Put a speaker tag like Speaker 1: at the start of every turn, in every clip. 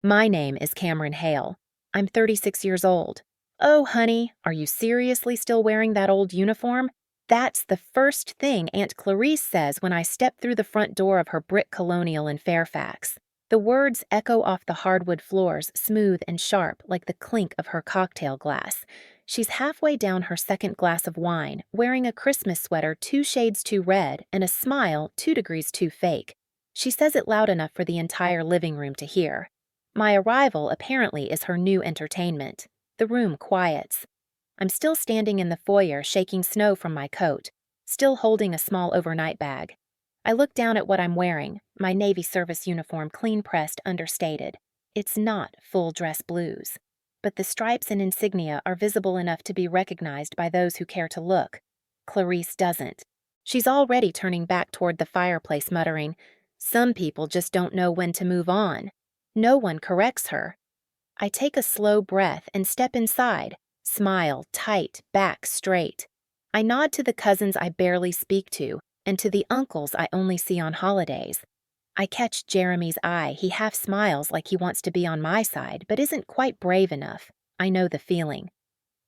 Speaker 1: My name is Cameron Hale. I'm 36 years old. Oh, honey, are you seriously still wearing that old uniform? That's the first thing Aunt Clarice says when I step through the front door of her brick colonial in Fairfax. The words echo off the hardwood floors, smooth and sharp, like the clink of her cocktail glass. She's halfway down her second glass of wine, wearing a Christmas sweater 2 shades too red and a smile 2 degrees too fake. She says it loud enough for the entire living room to hear. My arrival apparently is her new entertainment. The room quiets. I'm still standing in the foyer, shaking snow from my coat, still holding a small overnight bag. I look down at what I'm wearing, my Navy service uniform, clean-pressed, understated. It's not full dress blues, but the stripes and insignia are visible enough to be recognized by those who care to look. Clarice doesn't. She's already turning back toward the fireplace, muttering, "Some people just don't know when to move on." No one corrects her. I take a slow breath and step inside, smile tight, back straight. I nod to the cousins I barely speak to and to the uncles I only see on holidays. I catch Jeremy's eye. He half smiles like he wants to be on my side, but isn't quite brave enough. I know the feeling.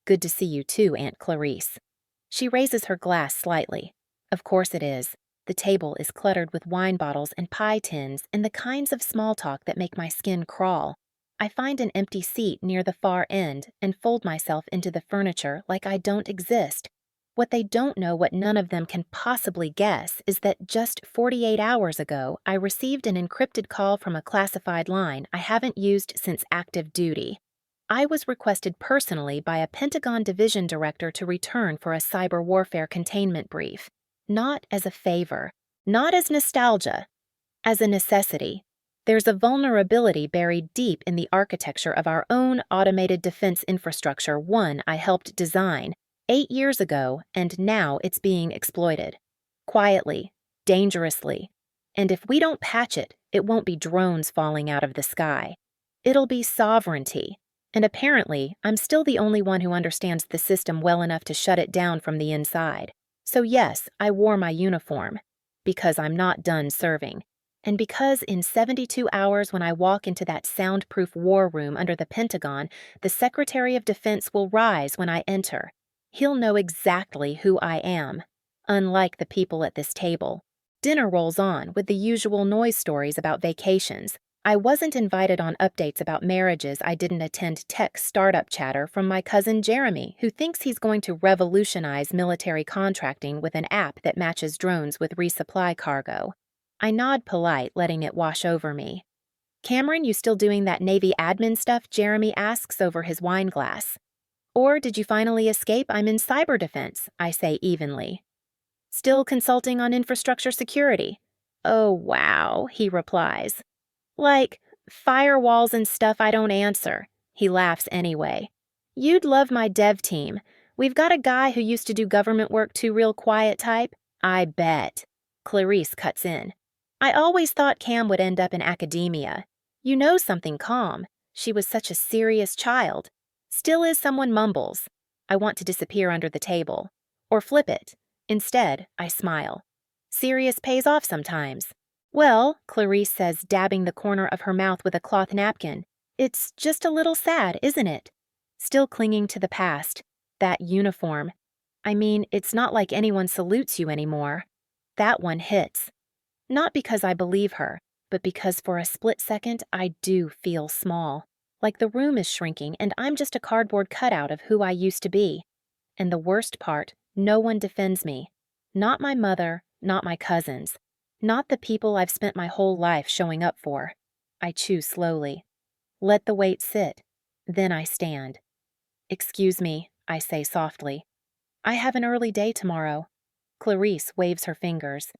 Speaker 1: "Good to see you too, Aunt Clarice." She raises her glass slightly. Of course it is. The table is cluttered with wine bottles and pie tins and the kinds of small talk that make my skin crawl. I find an empty seat near the far end and fold myself into the furniture like I don't exist. What they don't know, what none of them can possibly guess, is that just 48 hours ago, I received an encrypted call from a classified line I haven't used since active duty. I was requested personally by a Pentagon division director to return for a cyber warfare containment brief. Not as a favor, not as nostalgia, as a necessity. There's a vulnerability buried deep in the architecture of our own automated defense infrastructure, one I helped design 8 years ago, and now it's being exploited. Quietly, dangerously. And if we don't patch it, it won't be drones falling out of the sky. It'll be sovereignty. And apparently, I'm still the only one who understands the system well enough to shut it down from the inside. So yes, I wore my uniform. Because I'm not done serving. And because in 72 hours when I walk into that soundproof war room under the Pentagon, the Secretary of Defense will rise when I enter. He'll know exactly who I am. Unlike the people at this table. Dinner rolls on with the usual noise stories about vacations. I wasn't invited on updates about marriages. I didn't attend tech startup chatter from my cousin Jeremy, who thinks he's going to revolutionize military contracting with an app that matches drones with resupply cargo. I nod polite, letting it wash over me. "Cameron, you still doing that Navy admin stuff?" Jeremy asks over his wine glass. "Or did you finally escape? I'm in cyber defense," I say evenly. "Still consulting on infrastructure security?" "Oh, wow," he replies. "Like, firewalls and stuff I don't answer." He laughs anyway. "You'd love my dev team. We've got a guy who used to do government work too, real quiet type." "I bet." Clarice cuts in. "I always thought Cam would end up in academia. You know, something calm. She was such a serious child. Still is," someone mumbles. I want to disappear under the table. Or flip it. Instead, I smile. Serious pays off sometimes. "Well," Clarice says, dabbing the corner of her mouth with a cloth napkin, "it's just a little sad, isn't it?" Still clinging to the past. That uniform. I mean, it's not like anyone salutes you anymore. That one hits. Not because I believe her, but because for a split second I do feel small. Like the room is shrinking and I'm just a cardboard cutout of who I used to be. And the worst part, no one defends me. Not my mother, not my cousins. Not the people I've spent my whole life showing up for. I chew slowly. Let the weight sit. Then I stand. "Excuse me," I say softly. "I have an early day tomorrow." Clarice waves her fingers.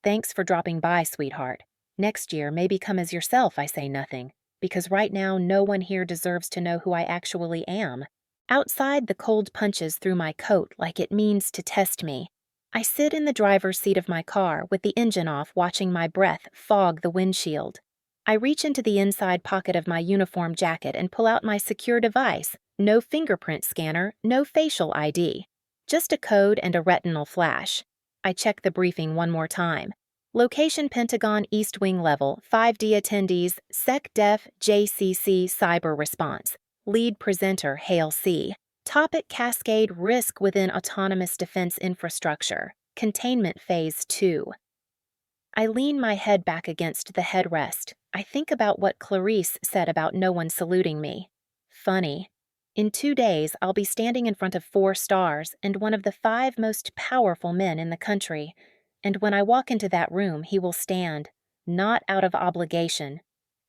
Speaker 1: "Thanks for dropping by, sweetheart. Next year, maybe come as yourself," I say nothing. Because right now, no one here deserves to know who I actually am. Outside, the cold punches through my coat like it means to test me. I sit in the driver's seat of my car with the engine off, watching my breath fog the windshield. I reach into the inside pocket of my uniform jacket and pull out my secure device. No fingerprint scanner, no facial ID. Just a code and a retinal flash. I check the briefing one more time. Location Pentagon East Wing level, 5D attendees, SecDef JCC cyber response. Lead presenter Hale C. Topic Cascade risk within autonomous defense infrastructure. Containment phase 2. I lean my head back against the headrest. I think about what Clarice said about no one saluting me. Funny. In 2 days, I'll be standing in front of 4 stars and one of the 5 most powerful men in the country. And when I walk into that room, he will stand, not out of obligation,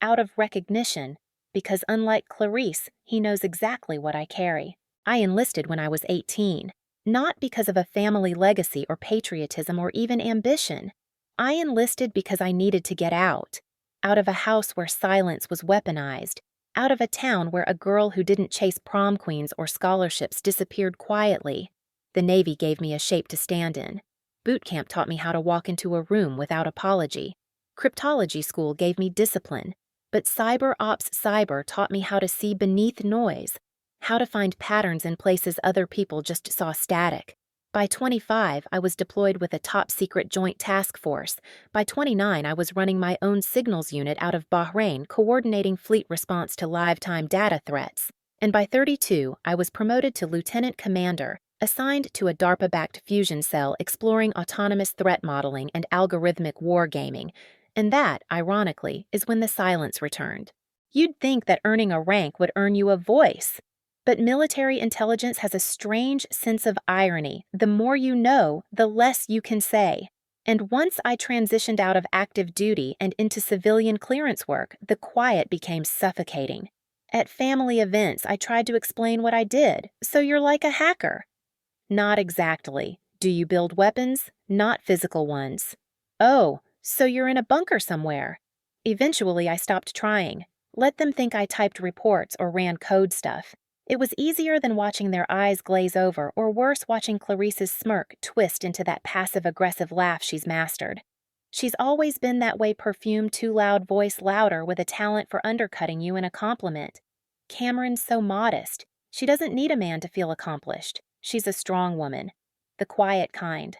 Speaker 1: out of recognition, because unlike Clarice, he knows exactly what I carry. I enlisted when I was 18, not because of a family legacy or patriotism or even ambition. I enlisted because I needed to get out of a house where silence was weaponized, out of a town where a girl who didn't chase prom queens or scholarships disappeared quietly. The Navy gave me a shape to stand in. Boot camp taught me how to walk into a room without apology. Cryptology school gave me discipline. But Cyber Ops Cyber taught me how to see beneath noise, how to find patterns in places other people just saw static. By 25, I was deployed with a top-secret joint task force. By 29, I was running my own signals unit out of Bahrain, coordinating fleet response to live-time data threats. And by 32, I was promoted to lieutenant commander, assigned to a DARPA-backed fusion cell exploring autonomous threat modeling and algorithmic wargaming. And that, ironically, is when the silence returned. You'd think that earning a rank would earn you a voice. But military intelligence has a strange sense of irony. The more you know, the less you can say. And once I transitioned out of active duty and into civilian clearance work, the quiet became suffocating. At family events, I tried to explain what I did. So you're like a hacker. Not exactly. Do you build weapons? Not physical ones. Oh, so you're in a bunker somewhere. Eventually, I stopped trying. Let them think I typed reports or ran code stuff. It was easier than watching their eyes glaze over, or worse, watching Clarice's smirk twist into that passive-aggressive laugh she's mastered. She's always been that way, perfume too loud, voice louder, with a talent for undercutting you in a compliment. Cameron's so modest. She doesn't need a man to feel accomplished. She's a strong woman. The quiet kind.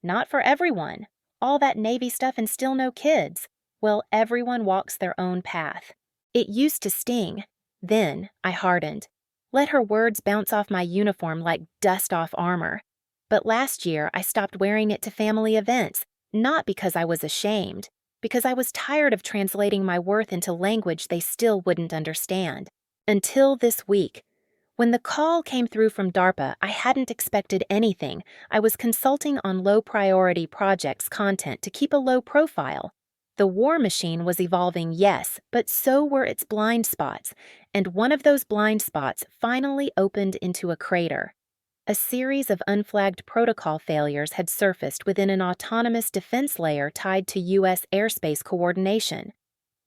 Speaker 1: Not for everyone. All that Navy stuff and still no kids. Well, everyone walks their own path. It used to sting. Then I hardened. Let her words bounce off my uniform like dust off armor. But last year, I stopped wearing it to family events, not because I was ashamed, because I was tired of translating my worth into language they still wouldn't understand. Until this week. When the call came through from DARPA, I hadn't expected anything. I was consulting on low-priority projects content to keep a low profile. The war machine was evolving, yes, but so were its blind spots, and one of those blind spots finally opened into a crater. A series of unflagged protocol failures had surfaced within an autonomous defense layer tied to U.S. airspace coordination.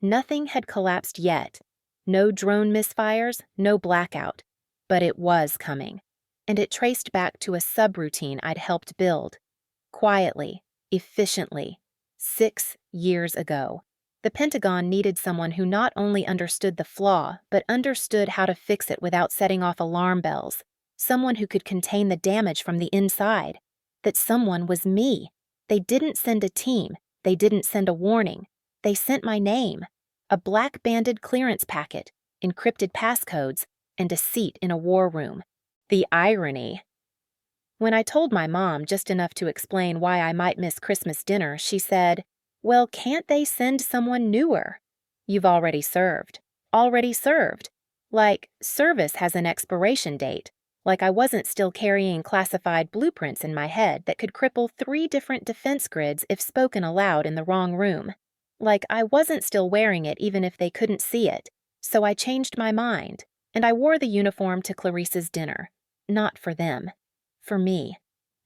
Speaker 1: Nothing had collapsed yet. No drone misfires, no blackout. But it was coming, and it traced back to a subroutine I'd helped build. Quietly, efficiently. 6 years ago. The Pentagon needed someone who not only understood the flaw, but understood how to fix it without setting off alarm bells. Someone who could contain the damage from the inside. That someone was me. They didn't send a team. They didn't send a warning. They sent my name. A black-banded clearance packet, encrypted passcodes, and a seat in a war room. The irony. When I told my mom just enough to explain why I might miss Christmas dinner, she said, "Well, can't they send someone newer? You've already served. Already served. Like, service has an expiration date. Like I wasn't still carrying classified blueprints in my head that could cripple 3 different defense grids if spoken aloud in the wrong room. Like I wasn't still wearing it even if they couldn't see it. So I changed my mind, and I wore the uniform to Clarice's dinner. Not for them. For me,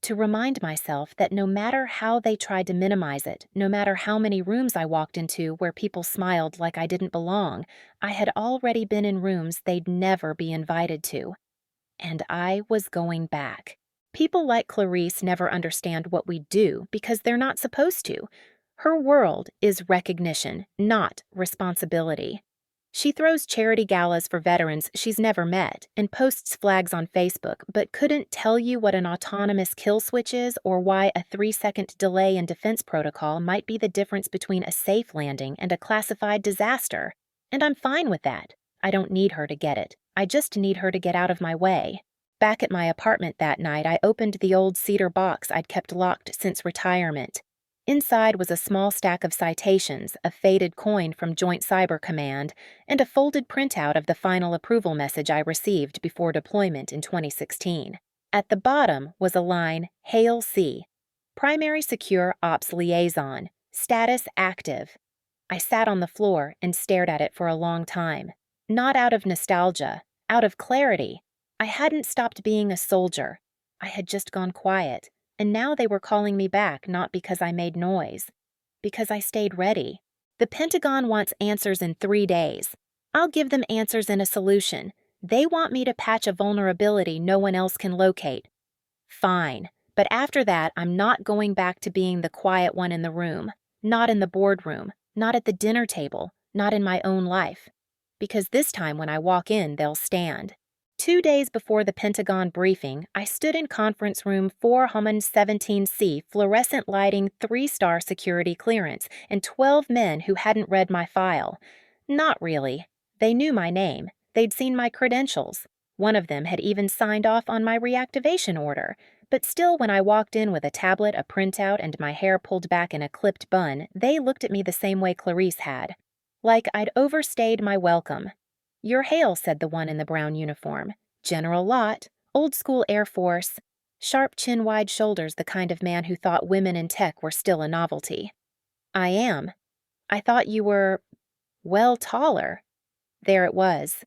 Speaker 1: to remind myself that no matter how they tried to minimize it, no matter how many rooms I walked into where people smiled like I didn't belong, I had already been in rooms they'd never be invited to. And I was going back. People like Clarice never understand what we do because they're not supposed to. Her world is recognition, not responsibility. She throws charity galas for veterans she's never met and posts flags on Facebook, but couldn't tell you what an autonomous kill switch is or why a 3-second delay in defense protocol might be the difference between a safe landing and a classified disaster. And I'm fine with that. I don't need her to get it. I just need her to get out of my way. Back at my apartment that night, I opened the old cedar box I'd kept locked since retirement. Inside was a small stack of citations, a faded coin from Joint Cyber Command, and a folded printout of the final approval message I received before deployment in 2016. At the bottom was a line, Hail C, Primary Secure Ops Liaison, Status Active. I sat on the floor and stared at it for a long time. Not out of nostalgia, out of clarity. I hadn't stopped being a soldier. I had just gone quiet. And now they were calling me back not because I made noise, because I stayed ready. The Pentagon wants answers in 3 days. I'll give them answers and a solution. They want me to patch a vulnerability no one else can locate. Fine, but after that, I'm not going back to being the quiet one in the room, not in the boardroom, not at the dinner table, not in my own life. Because this time when I walk in, they'll stand. 2 days before the Pentagon briefing, I stood in conference room 417C, fluorescent lighting, 3-star security clearance, and 12 men who hadn't read my file. Not really. They knew my name. They'd seen my credentials. One of them had even signed off on my reactivation order. But still, when I walked in with a tablet, a printout, and my hair pulled back in a clipped bun, they looked at me the same way Clarice had. Like I'd overstayed my welcome. "You're Hale," said the one in the brown uniform. "General Lott, old school Air Force. Sharp chin, wide shoulders, the kind of man who thought women in tech were still a novelty." "I am. I thought you were, well, taller." There it was.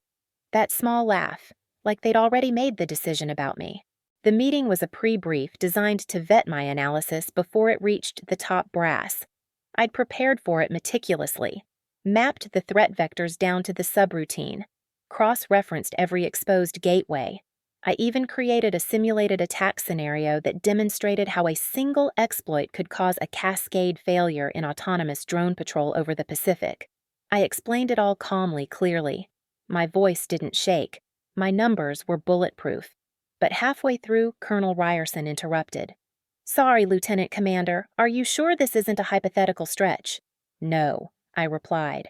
Speaker 1: That small laugh, like they'd already made the decision about me. The meeting was a pre-brief designed to vet my analysis before it reached the top brass. I'd prepared for it meticulously. Mapped the threat vectors down to the subroutine, cross-referenced every exposed gateway. I even created a simulated attack scenario that demonstrated how a single exploit could cause a cascade failure in autonomous drone patrol over the Pacific. I explained it all calmly, clearly. My voice didn't shake. My numbers were bulletproof. But halfway through, Colonel Ryerson interrupted. "Sorry, Lieutenant Commander, are you sure this isn't a hypothetical stretch?" "No," I replied.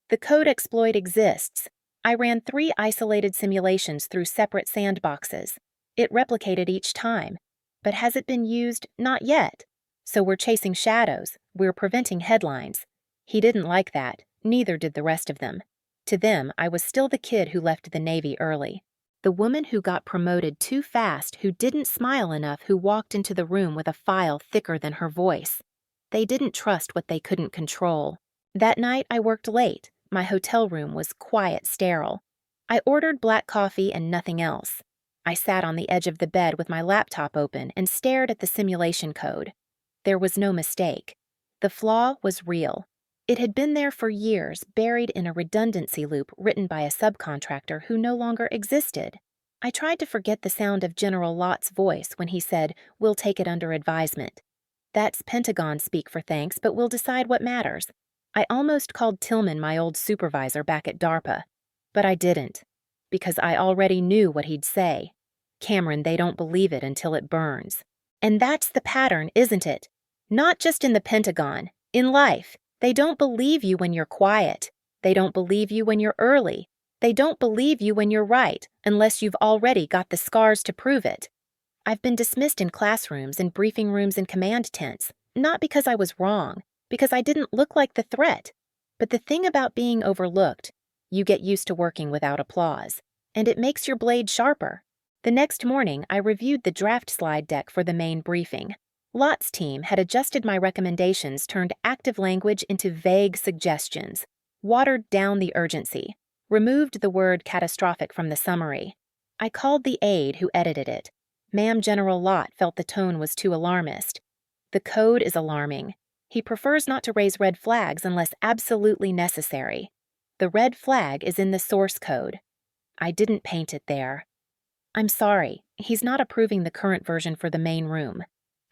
Speaker 1: "The code exploit exists. I ran 3 isolated simulations through separate sandboxes. It replicated each time. But has it been used? Not yet. So we're chasing shadows. We're preventing headlines." He didn't like that. Neither did the rest of them. To them, I was still the kid who left the Navy early. The woman who got promoted too fast, who didn't smile enough, who walked into the room with a file thicker than her voice. They didn't trust what they couldn't control. That night, I worked late. My hotel room was quiet, sterile. I ordered black coffee and nothing else. I sat on the edge of the bed with my laptop open and stared at the simulation code. There was no mistake. The flaw was real. It had been there for years, buried in a redundancy loop written by a subcontractor who no longer existed. I tried to forget the sound of General Lott's voice when he said, "We'll take it under advisement." That's Pentagon speak for thanks, but we'll decide what matters. I almost called Tillman my old supervisor back at DARPA, but I didn't, because I already knew what he'd say. "Cameron, they don't believe it until it burns." And that's the pattern, isn't it? Not just in the Pentagon, in life. They don't believe you when you're quiet. They don't believe you when you're early. They don't believe you when you're right, unless you've already got the scars to prove it. I've been dismissed in classrooms, in briefing rooms, and command tents, not because I was wrong, because I didn't look like the threat. But the thing about being overlooked, you get used to working without applause, and it makes your blade sharper. The next morning, I reviewed the draft slide deck for the main briefing. Lott's team had adjusted my recommendations, turned active language into vague suggestions, watered down the urgency, removed the word catastrophic from the summary. I called the aide who edited it. Ma'am, General Lott felt the tone was too alarmist. The code is alarming. He prefers not to raise red flags unless absolutely necessary. The red flag is in the source code. I didn't paint it there. "I'm sorry, he's not approving the current version for the main room."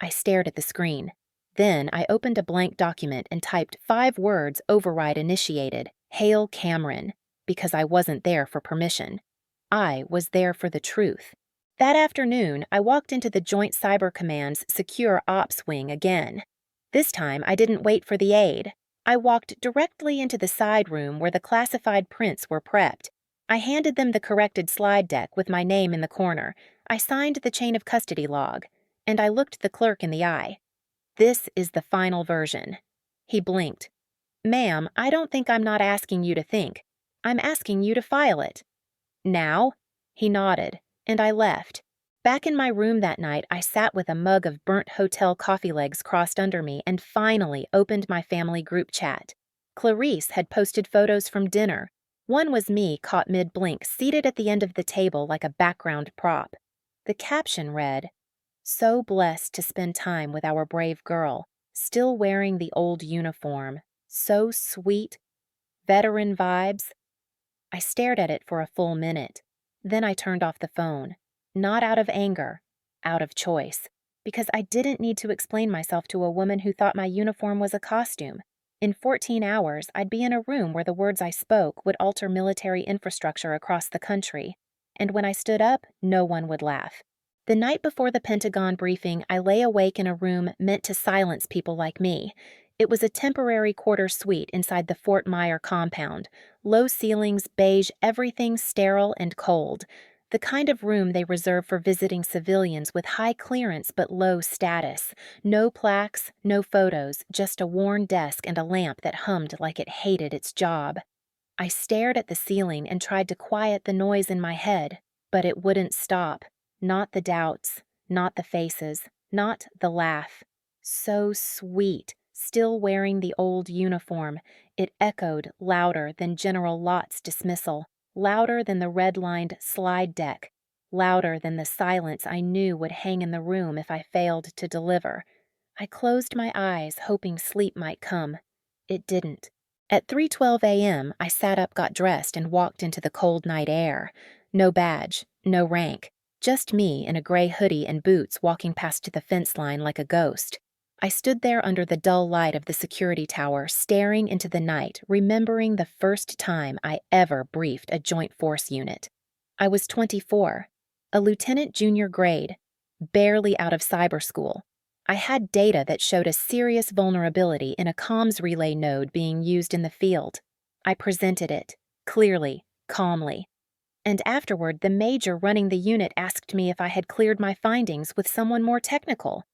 Speaker 1: I stared at the screen. Then I opened a blank document and typed 5 words override initiated. "Hail Cameron." because I wasn't there for permission. I was there for the truth. That afternoon, I walked into the Joint Cyber Command's Secure Ops Wing again. This time, I didn't wait for the aide. I walked directly into the side room where the classified prints were prepped. I handed them the corrected slide deck with my name in the corner. I signed the chain of custody log, and I looked the clerk in the eye. "This is the final version." He blinked. "Ma'am, I don't think I'm not asking you to think. I'm asking you to file it." "Now?" He nodded, and I left. Back in my room that night, I sat with a mug of burnt hotel coffee legs crossed under me and finally opened my family group chat. Clarice had posted photos from dinner. One was me caught mid-blink, seated at the end of the table like a background prop. The caption read, "So blessed to spend time with our brave girl, still wearing the old uniform. So sweet. Veteran vibes." I stared at it for a full minute. Then I turned off the phone. Not out of anger, out of choice. Because I didn't need to explain myself to a woman who thought my uniform was a costume. In 14 hours, I'd be in a room where the words I spoke would alter military infrastructure across the country. And when I stood up, no one would laugh. The night before the Pentagon briefing, I lay awake in a room meant to silence people like me. It was a temporary quarter suite inside the Fort Myer compound. Low ceilings, beige, everything sterile and cold. The kind of room they reserve for visiting civilians with high clearance but low status. No plaques, no photos, just a worn desk and a lamp that hummed like it hated its job. I stared at the ceiling and tried to quiet the noise in my head, but it wouldn't stop. Not the doubts, not the faces, not the laugh. So sweet, still wearing the old uniform. It echoed louder than General Lott's dismissal, louder than the red-lined slide deck, louder than the silence I knew would hang in the room if I failed to deliver. I closed my eyes, hoping sleep might come. It didn't. At 3:12 a.m., I sat up, got dressed, and walked into the cold night air. No badge, no rank. Just me in a gray hoodie and boots walking past the fence line like a ghost. I stood there under the dull light of the security tower, staring into the night, remembering the first time I ever briefed a joint force unit. I was 24, a lieutenant junior grade, barely out of cyber school. I had data that showed a serious vulnerability in a comms relay node being used in the field. I presented it, clearly, calmly. And afterward, the major running the unit asked me if I had cleared my findings with someone more technical.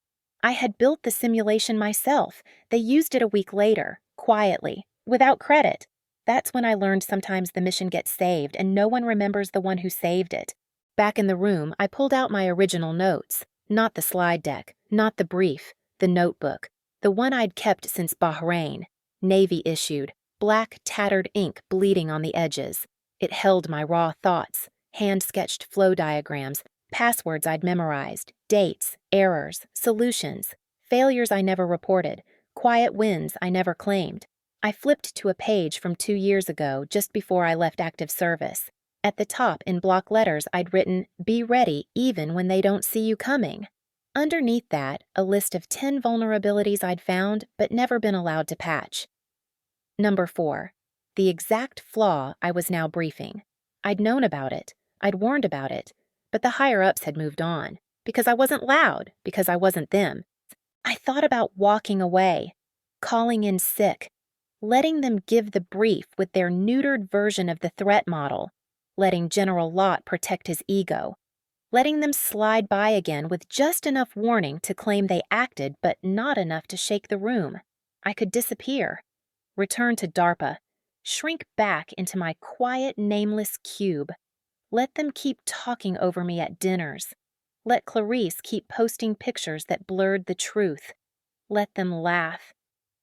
Speaker 1: I had built the simulation myself. They used it a week later, quietly, without credit. That's when I learned sometimes the mission gets saved and no one remembers the one who saved it. Back in the room, I pulled out my original notes. Not the slide deck, not the brief, the notebook. The one I'd kept since Bahrain. Navy issued, black tattered ink bleeding on the edges. It held my raw thoughts, hand-sketched flow diagrams, passwords I'd memorized, dates, errors, solutions, failures I never reported, quiet wins I never claimed. I flipped to a page from 2 years ago, just before I left active service. At the top, in block letters, I'd written, "Be ready even when they don't see you coming." Underneath that, a list of 10 vulnerabilities I'd found but never been allowed to patch. Number 4. The exact flaw I was now briefing. I'd known about it. I'd warned about it. But the higher-ups had moved on. Because I wasn't loud. Because I wasn't them. I thought about walking away. Calling in sick. Letting them give the brief with their neutered version of the threat model. Letting General Lott protect his ego. Letting them slide by again with just enough warning to claim they acted but not enough to shake the room. I could disappear. Return to DARPA. Shrink back into my quiet, nameless cube. Let them keep talking over me at dinners. Let Clarice keep posting pictures that blurred the truth. Let them laugh.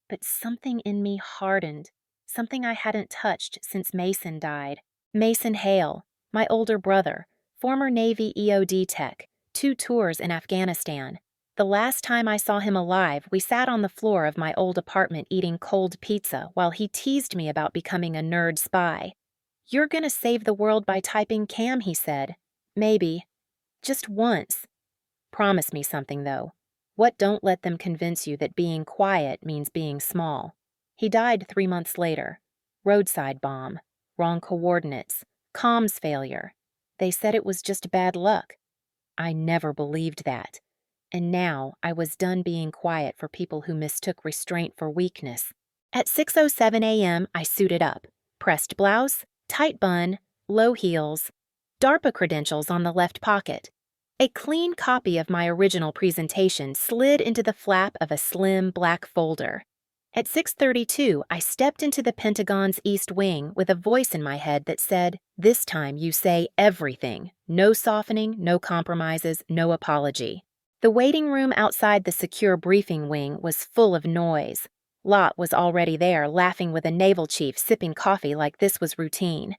Speaker 1: But something in me hardened, something I hadn't touched since Mason died. Mason Hale, my older brother, former Navy EOD tech, 2 tours in Afghanistan. The last time I saw him alive, we sat on the floor of my old apartment eating cold pizza while he teased me about becoming a nerd spy. "You're gonna save the world by typing Cam," he said. "Maybe. Just once. Promise me something, though. What don't let them convince you that being quiet means being small." He died 3 months later. Roadside bomb. Wrong coordinates. Comms failure. They said it was just bad luck. I never believed that. And now I was done being quiet for people who mistook restraint for weakness. At 6:07 a.m., I suited up. Pressed blouse, tight bun, low heels, DARPA credentials on the left pocket. A clean copy of my original presentation slid into the flap of a slim black folder. At 6:32, I stepped into the Pentagon's East Wing with a voice in my head that said, "This time you say everything. No softening, no compromises, no apology." The waiting room outside the secure briefing wing was full of noise. Lott was already there, laughing with a naval chief sipping coffee like this was routine.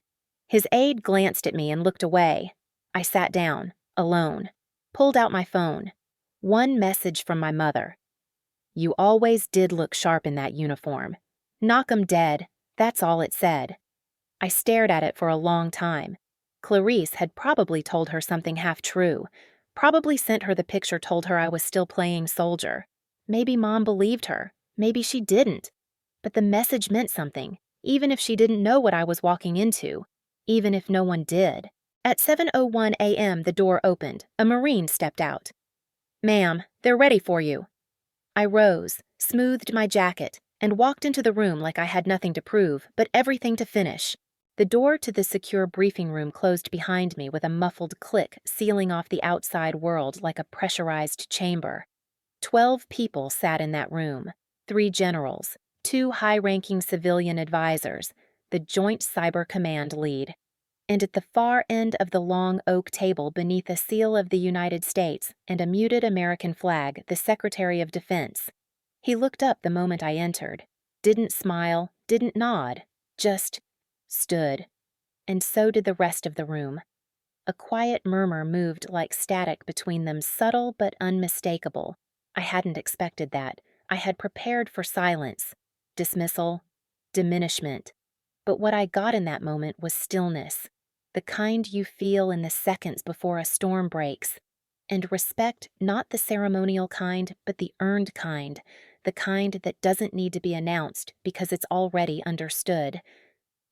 Speaker 1: His aide glanced at me and looked away. I sat down, alone, pulled out my phone. One message from my mother. "You always did look sharp in that uniform. Knock 'em dead," that's all it said. I stared at it for a long time. Clarice had probably told her something half true. Probably sent her the picture told her I was still playing soldier. Maybe Mom believed her. Maybe she didn't. But the message meant something, even if she didn't know what I was walking into. Even if no one did. At 7:01 a.m., the door opened. A Marine stepped out. "Ma'am, they're ready for you." I rose, smoothed my jacket, and walked into the room like I had nothing to prove, but everything to finish. The door to the secure briefing room closed behind me with a muffled click, sealing off the outside world like a pressurized chamber. 12 people sat in that room. 3 generals, 2 high-ranking civilian advisors, the Joint Cyber Command lead. And at the far end of the long oak table beneath a seal of the United States and a muted American flag, the Secretary of Defense. He looked up the moment I entered, didn't smile, didn't nod, just stood. And so did the rest of the room. A quiet murmur moved like static between them, subtle but unmistakable. I hadn't expected that. I had prepared for silence, dismissal, diminishment. But what I got in that moment was stillness. The kind you feel in the seconds before a storm breaks. And respect, not the ceremonial kind, but the earned kind, the kind that doesn't need to be announced because it's already understood.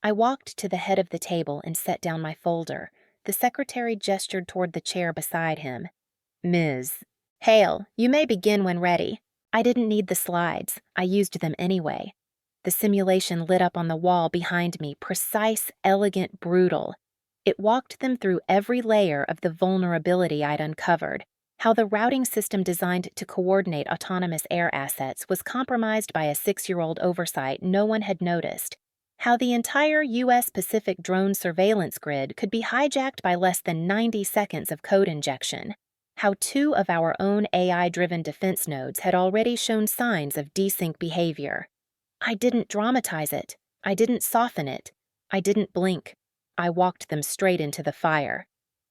Speaker 1: I walked to the head of the table and set down my folder. The secretary gestured toward the chair beside him. "Ms. Hale, you may begin when ready." I didn't need the slides. I used them anyway. The simulation lit up on the wall behind me, precise, elegant, brutal. It walked them through every layer of the vulnerability I'd uncovered, how the routing system designed to coordinate autonomous air assets was compromised by a 6-year-old oversight no one had noticed, how the entire U.S. Pacific drone surveillance grid could be hijacked by less than 90 seconds of code injection, how 2 of our own AI-driven defense nodes had already shown signs of desync behavior. I didn't dramatize it. I didn't soften it. I didn't blink. I walked them straight into the fire.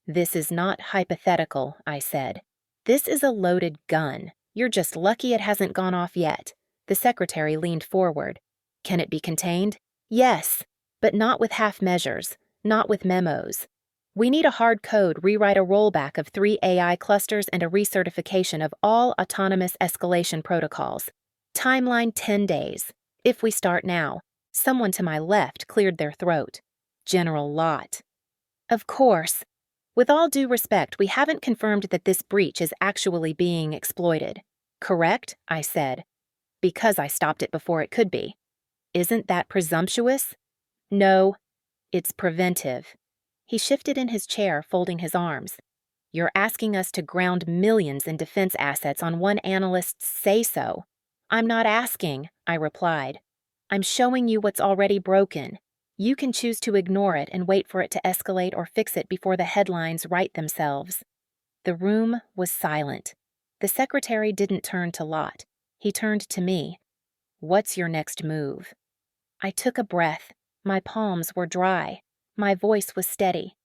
Speaker 1: "This is not hypothetical," I said. "This is a loaded gun. You're just lucky it hasn't gone off yet." The secretary leaned forward. "Can it be contained?" "Yes, but not with half measures, not with memos. We need a hard code rewrite a rollback of 3 AI clusters and a recertification of all autonomous escalation protocols. Timeline 10 days. If we start now." Someone to my left cleared their throat. "General Lott." "Of course. With all due respect, we haven't confirmed that this breach is actually being exploited." "Correct?" I said. "Because I stopped it before it could be." "Isn't that presumptuous?" "No, it's preventive." He shifted in his chair, folding his arms. "You're asking us to ground millions in defense assets on one analyst's say-so." "I'm not asking," I replied. "I'm showing you what's already broken. You can choose to ignore it and wait for it to escalate or fix it before the headlines right themselves." The room was silent. The secretary didn't turn to Lott. He turned to me. "What's your next move?" I took a breath. My palms were dry. My voice was steady.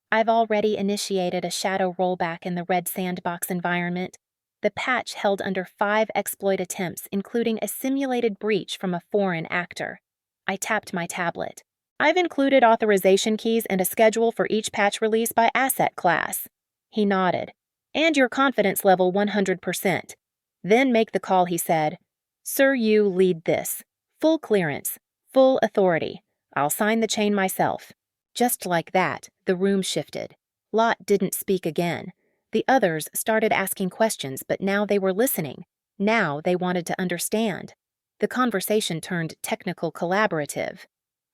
Speaker 1: "I've already initiated a shadow rollback in the red sandbox environment. The patch held under 5 exploit attempts, including a simulated breach from a foreign actor." I tapped my tablet. "I've included authorization keys and a schedule for each patch release by asset class." He nodded. "And your confidence level 100%. Then make the call," he said. "Sir, you lead this. Full clearance. Full authority. I'll sign the chain myself." Just like that, the room shifted. Lot didn't speak again. The others started asking questions, but now they were listening. Now they wanted to understand. The conversation turned technical collaborative.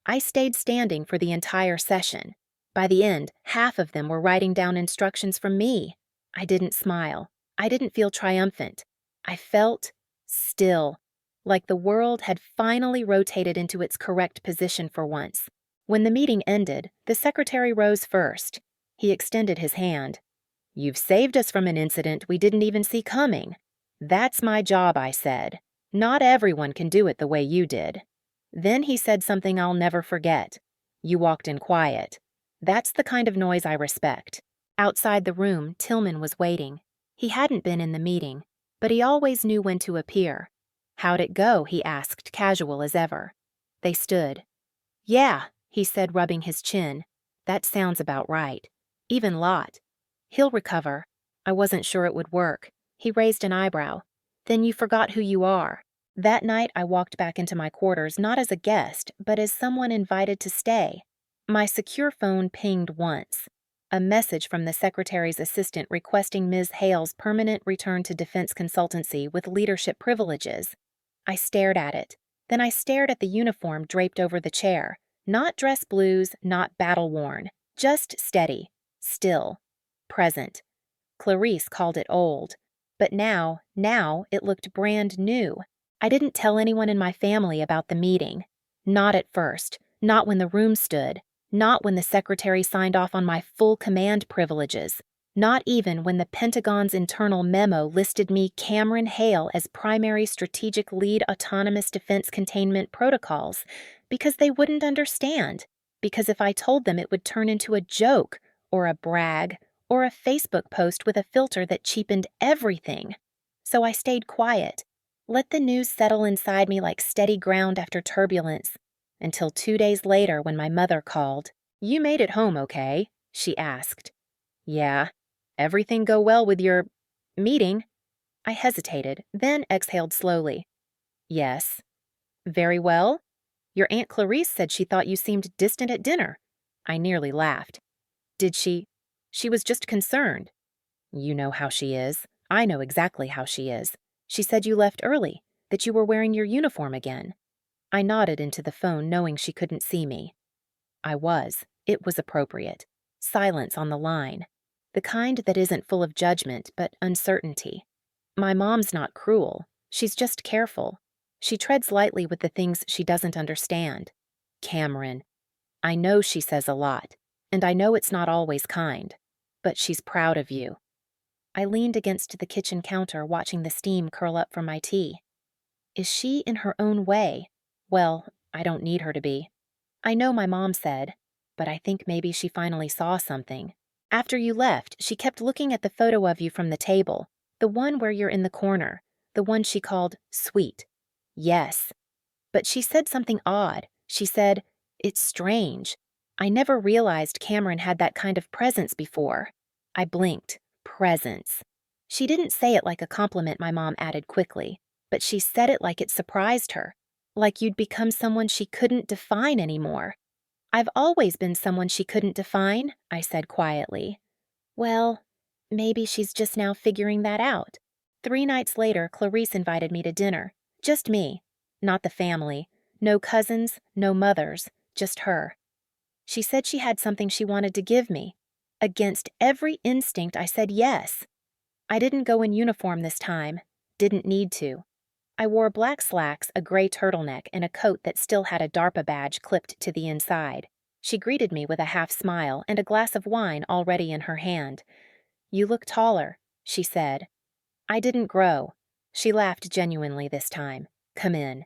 Speaker 1: I stayed standing for the entire session. By the end, half of them were writing down instructions from me. I didn't smile. I didn't feel triumphant. I felt still, like the world had finally rotated into its correct position for once. When the meeting ended, the secretary rose first. He extended his hand. "You've saved us from an incident we didn't even see coming." "That's my job," I said. "Not everyone can do it the way you did." Then he said something I'll never forget. "You walked in quiet." That's the kind of noise I respect. Outside the room, Tillman was waiting. He hadn't been in the meeting, but he always knew when to appear. "How'd it go?" he asked, casual as ever. They stood. "Yeah," he said, rubbing his chin. "That sounds about right. Even Lot. He'll recover." I wasn't sure it would work. He raised an eyebrow. "Then you forgot who you are." That night, I walked back into my quarters not as a guest, but as someone invited to stay. My secure phone pinged once. A message from the secretary's assistant requesting Ms. Hale's permanent return to defense consultancy with leadership privileges. I stared at it. Then I stared at the uniform draped over the chair. Not dress blues, not battle-worn. Just steady. Still. Present. Clarice called it old. But now it looked brand new. I didn't tell anyone in my family about the meeting. Not at first. Not when the room stood. Not when the secretary signed off on my full command privileges. Not even when the Pentagon's internal memo listed me, Cameron Hale, as primary strategic lead autonomous defense containment protocols, because they wouldn't understand. Because if I told them, it would turn into a joke, or a brag, or a Facebook post with a filter that cheapened everything. So I stayed quiet. Let the news settle inside me like steady ground after turbulence. Until 2 days later when my mother called. "You made it home okay?" she asked. "Yeah. Everything go well with your meeting?" I hesitated, then exhaled slowly. "Yes." "Very well? Your Aunt Clarice said she thought you seemed distant at dinner." I nearly laughed. "Did she?" "She was just concerned." "You know how she is. I know exactly how she is. She said you left early, that you were wearing your uniform again." I nodded into the phone, knowing she couldn't see me. I was. It was appropriate. Silence on the line. The kind that isn't full of judgment, but uncertainty. My mom's not cruel. She's just careful. She treads lightly with the things she doesn't understand. Cameron. I know she says a lot, and I know it's not always kind, but she's proud of you. I leaned against the kitchen counter, watching the steam curl up from my tea. Is she in her own way? Well, I don't need her to be. I know my mom said, but I think maybe she finally saw something. After you left, she kept looking at the photo of you from the table, the one where you're in the corner, the one she called sweet. Yes. But she said something odd. She said, "It's strange. I never realized Cameron had that kind of presence before." I blinked. Presence. She didn't say it like a compliment, my mom added quickly, but she said it like it surprised her. Like you'd become someone she couldn't define anymore. "I've always been someone she couldn't define," I said quietly. Well, maybe she's just now figuring that out. 3 nights later, Clarice invited me to dinner. Just me. Not the family. No cousins, no mothers, just her. She said she had something she wanted to give me. Against every instinct, I said yes. I didn't go in uniform this time. Didn't need to. I wore black slacks, a gray turtleneck, and a coat that still had a DARPA badge clipped to the inside. She greeted me with a half smile and a glass of wine already in her hand. "You look taller," she said. "I didn't grow." She laughed genuinely this time. "Come in."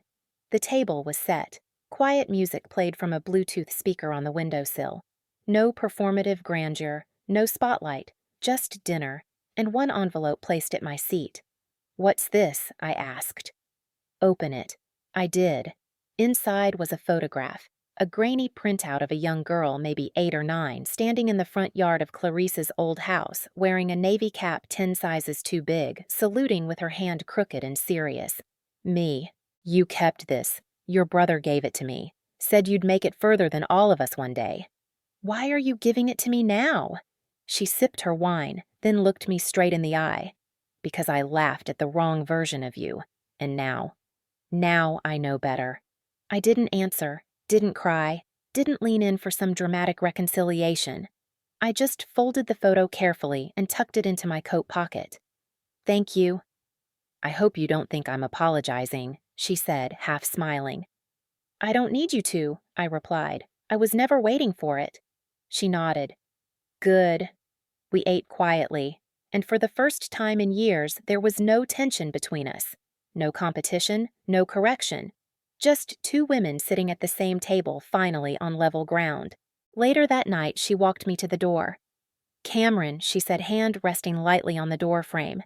Speaker 1: The table was set. Quiet music played from a Bluetooth speaker on the windowsill. No performative grandeur, no spotlight, just dinner, and one envelope placed at my seat. "What's this?" I asked. "Open it." I did. Inside was a photograph, a grainy printout of a young girl, maybe 8 or 9, standing in the front yard of Clarice's old house, wearing a navy cap 10 sizes too big, saluting with her hand crooked and serious. Me. "You kept this. Your brother gave it to me. Said you'd make it further than all of us one day. Why are you giving it to me now?" She sipped her wine, then looked me straight in the eye. "Because I laughed at the wrong version of you. And now I know better." I didn't answer, didn't cry, didn't lean in for some dramatic reconciliation. I just folded the photo carefully and tucked it into my coat pocket. "Thank you." "I hope you don't think I'm apologizing," she said, half smiling. "I don't need you to," I replied. "I was never waiting for it." She nodded. "Good." We ate quietly, and for the first time in years, there was no tension between us. No competition, no correction. Just two women sitting at the same table, finally on level ground. Later that night, she walked me to the door. "Cameron," she said, hand resting lightly on the door frame.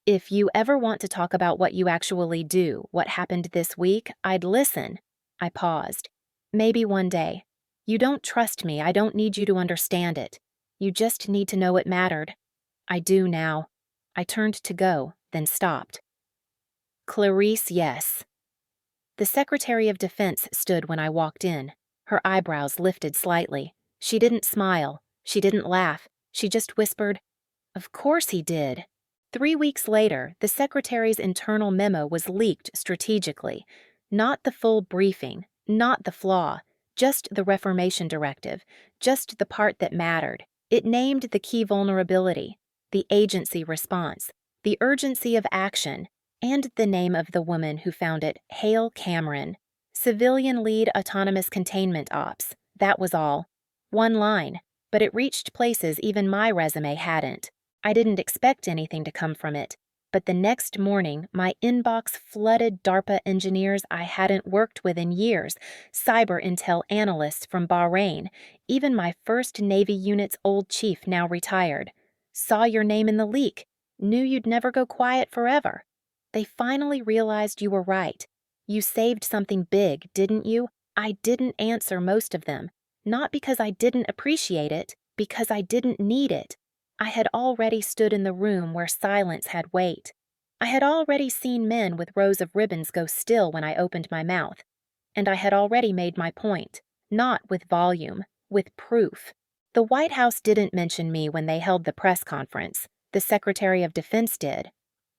Speaker 1: "If you ever want to talk about what you actually do, what happened this week, I'd listen." I paused. "Maybe one day. You don't trust me, I don't need you to understand it. You just need to know it mattered." "I do now." I turned to go, then stopped. "Clarice, yes." The Secretary of Defense stood when I walked in. Her eyebrows lifted slightly. She didn't smile. She didn't laugh. She just whispered, "Of course he did." 3 weeks later, the Secretary's internal memo was leaked strategically. Not the full briefing, not the flaw, just the Reformation Directive, just the part that mattered. It named the key vulnerability, the agency response, the urgency of action, and the name of the woman who found it, Hale Cameron. Civilian Lead Autonomous Containment Ops. That was all. One line, but it reached places even my resume hadn't. I didn't expect anything to come from it, but the next morning, my inbox flooded DARPA engineers I hadn't worked with in years, cyber intel analysts from Bahrain, even my first Navy unit's old chief, now retired. "Saw your name in the leak. Knew you'd never go quiet forever. They finally realized you were right. You saved something big, didn't you?" I didn't answer most of them, not because I didn't appreciate it, because I didn't need it. I had already stood in the room where silence had weight. I had already seen men with rows of ribbons go still when I opened my mouth. And I had already made my point, not with volume, with proof. The White House didn't mention me when they held the press conference. The Secretary of Defense did.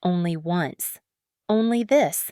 Speaker 1: Only once. Only this.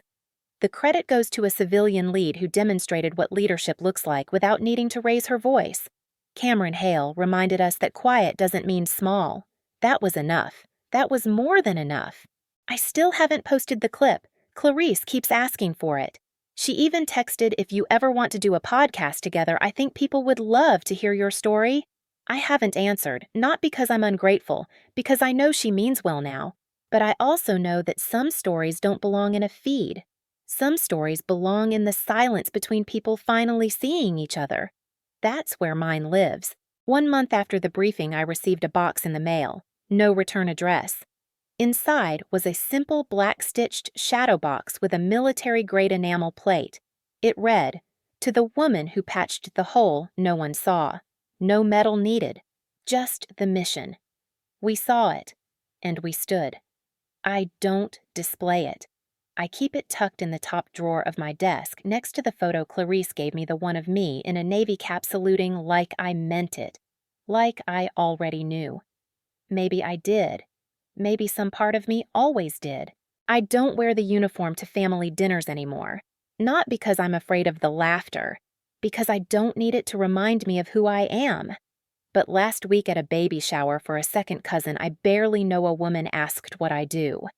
Speaker 1: The credit goes to a civilian lead who demonstrated what leadership looks like without needing to raise her voice. Cameron Hale reminded us that quiet doesn't mean small. That was enough. That was more than enough. I still haven't posted the clip. Clarice keeps asking for it. She even texted, "If you ever want to do a podcast together, I think people would love to hear your story." I haven't answered, not because I'm ungrateful, because I know she means well now. But I also know that some stories don't belong in a feed. Some stories belong in the silence between people finally seeing each other. That's where mine lives. 1 month after the briefing, I received a box in the mail. No return address. Inside was a simple black-stitched shadow box with a military-grade enamel plate. It read, "To the woman who patched the hole no one saw. No medal needed. Just the mission." We saw it, and we stood. I don't display it. I keep it tucked in the top drawer of my desk next to the photo Clarice gave me, the one of me in a Navy cap saluting like I meant it, like I already knew. Maybe I did. Maybe some part of me always did. I don't wear the uniform to family dinners anymore. Not because I'm afraid of the laughter, because I don't need it to remind me of who I am. But last week at a baby shower for a second cousin, I barely know a woman asked what I do.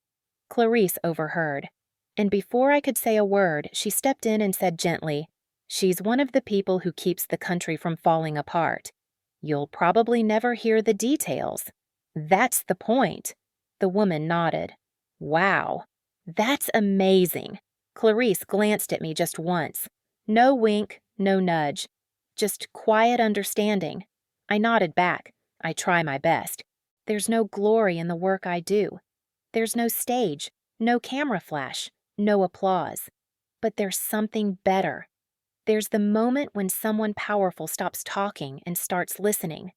Speaker 1: Clarice overheard. And before I could say a word, she stepped in and said gently, "She's one of the people who keeps the country from falling apart. You'll probably never hear the details." "That's the point." The woman nodded. "Wow. That's amazing." Clarice glanced at me just once. No wink, no nudge. Just quiet understanding. I nodded back. I try my best. There's no glory in the work I do. There's no stage, no camera flash, no applause. But there's something better. There's the moment when someone powerful stops talking and starts listening.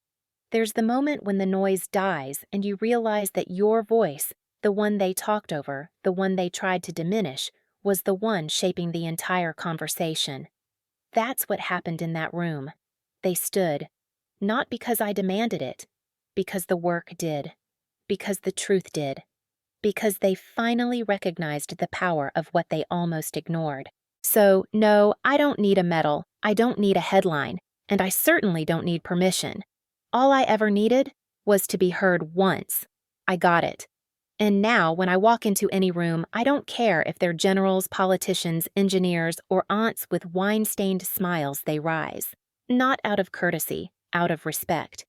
Speaker 1: There's the moment when the noise dies and you realize that your voice, the one they talked over, the one they tried to diminish, was the one shaping the entire conversation. That's what happened in that room. They stood, not because I demanded it, because the work did, because the truth did, because they finally recognized the power of what they almost ignored. So, no, I don't need a medal, I don't need a headline, and I certainly don't need permission. All I ever needed was to be heard once. I got it. And now, when I walk into any room, I don't care if they're generals, politicians, engineers, or aunts with wine-stained smiles, they rise. Not out of courtesy, out of respect.